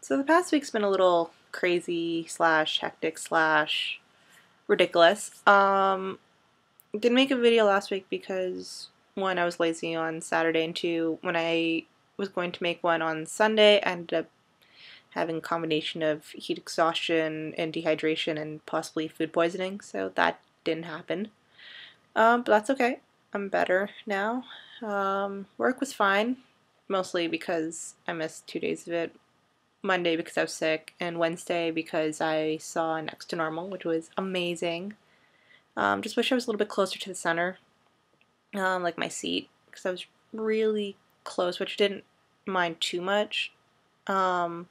So the past week's been a little crazy slash hectic slash ridiculous. Didn't make a video last week because one, I was lazy on Saturday, and two, when I was going to make one on Sunday, I ended up having a combination of heat exhaustion and dehydration and possibly food poisoning, so that didn't happen. But that's okay. I'm better now. Work was fine, mostly because I missed 2 days of it. Monday because I was sick, and Wednesday because I saw Next to Normal, which was amazing. Just wish I was a little bit closer to the center, like my seat, because I was really close, which didn't mind too much. But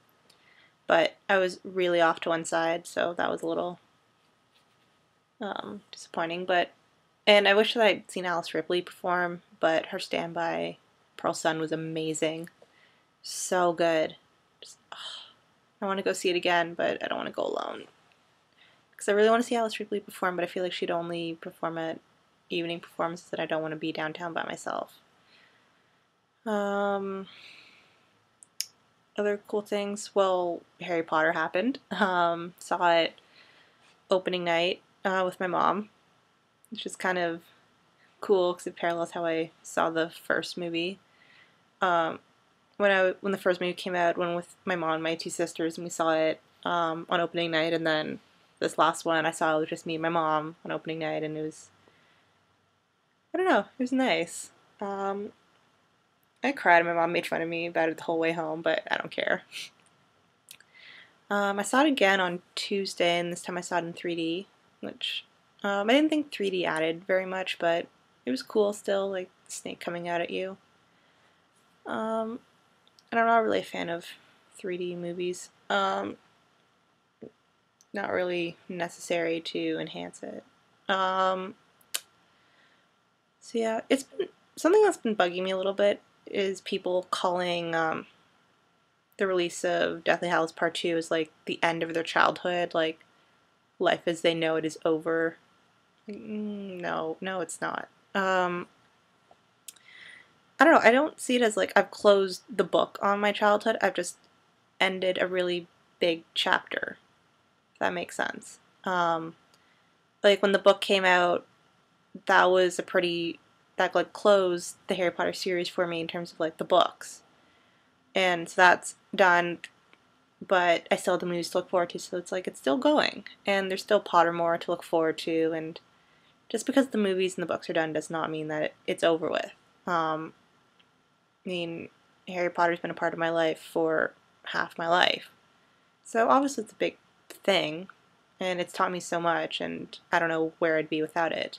I was really off to one side, so that was a little disappointing. And I wish that I'd seen Alice Ripley perform, but her standby, Pearl Sun, was amazing. So good. Just, I want to go see it again, but I don't want to go alone. Because I really want to see Alice Ripley perform, but I feel like she'd only perform at evening performances, and I don't want to be downtown by myself. Other cool things, well, Harry Potter happened. Saw it opening night with my mom, which is kind of cool because it parallels how I saw the first movie. When the first movie came out, went with my mom and my two sisters, and we saw it on opening night, and then this last one I saw with just me and my mom on opening night, and it was, I don't know, it was nice. I cried, and my mom made fun of me about it the whole way home, but I don't care. I saw it again on Tuesday, and this time I saw it in 3D, which I didn't think 3D added very much, but it was cool still, like the snake coming out at you. And I'm not really a fan of 3D movies. Not really necessary to enhance it. So yeah, it's been something that's been bugging me a little bit is people calling the release of Deathly Hallows Part 2 as like the end of their childhood, like life as they know it is over. No, it's not. I don't know, I don't see it as like I've closed the book on my childhood, I've just ended a really big chapter, if that makes sense. Like when the book came out, that was that like closed the Harry Potter series for me in terms of like the books. And so that's done, but I still have the movies to look forward to, so it's like it's still going. And there's still Pottermore to look forward to, and just because the movies and the books are done does not mean that it's over with. I mean, Harry Potter's been a part of my life for half my life. So obviously it's a big thing, and it's taught me so much, and I don't know where I'd be without it.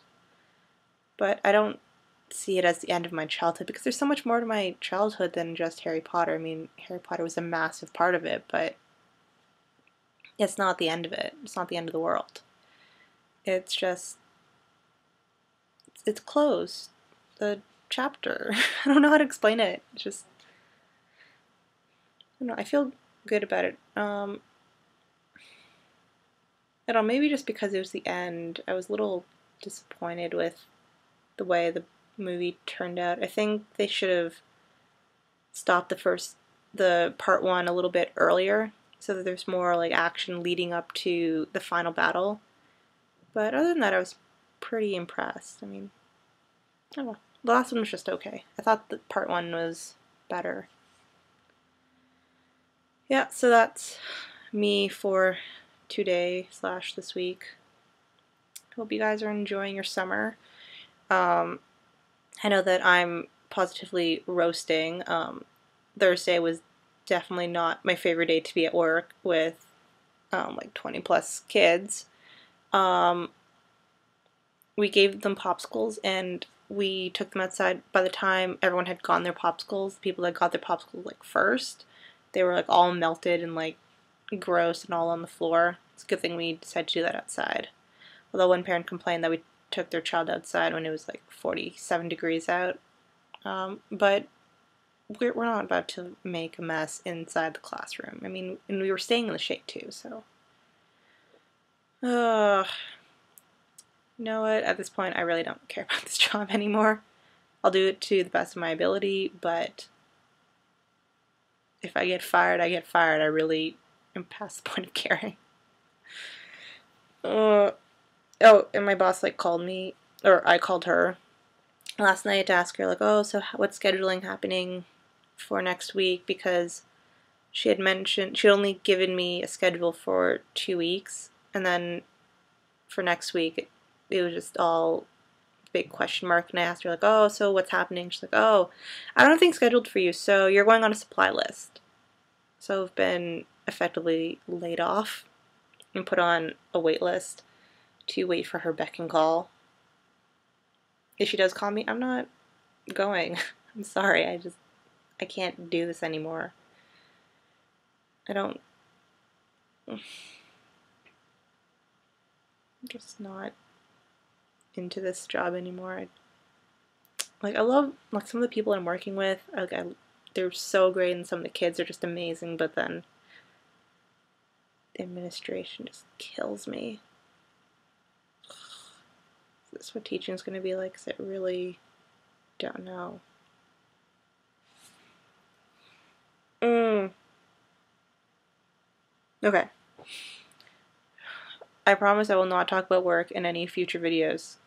But I don't see it as the end of my childhood because there's so much more to my childhood than just Harry Potter. I mean, Harry Potter was a massive part of it, but it's not the end of it. It's not the end of the world. It's just, it's closed. The chapter. I don't know how to explain it. It's just, I don't know, I feel good about it. I don't know, maybe just because it was the end, I was a little disappointed with the way the movie turned out. I think they should have stopped the part one a little bit earlier so that there's more like action leading up to the final battle. But other than that, I was pretty impressed. I mean, I don't know. The last one was just okay. I thought that part one was better. Yeah, so that's me for today / this week. Hope you guys are enjoying your summer. I know that I'm positively roasting. Thursday was definitely not my favorite day to be at work with like 20 plus kids. We gave them popsicles and we took them outside. By the time everyone had gotten their popsicles, the people that got their popsicles like first, they were like all melted and like gross and all on the floor. It's a good thing we decided to do that outside. Although one parent complained that we took their child outside when it was like 47 degrees out. But we're not about to make a mess inside the classroom. I mean, and we were staying in the shade too, so. You know what? At this point, I really don't care about this job anymore. I'll do it to the best of my ability, but if I get fired, I get fired. I really am past the point of caring. Oh, and my boss like called me, or I called her last night to ask her like, oh, so what's scheduling happening for next week? Because she had mentioned she'd only given me a schedule for 2 weeks, and then for next week it was just all big question mark. And I asked her like, oh, so what's happening? She's like, oh, I don't have anything scheduled for you, so you're going on a supply list. So I've been effectively laid off and put on a wait list to wait for her beck and call. If she does call me, I'm not going. I'm sorry, I can't do this anymore. I'm just not into this job anymore. I love like some of the people I'm working with. They're so great, and some of the kids are just amazing. But then the administration just kills me. Is this what teaching is going to be like? 'Cause I really don't know. Okay. I promise I will not talk about work in any future videos.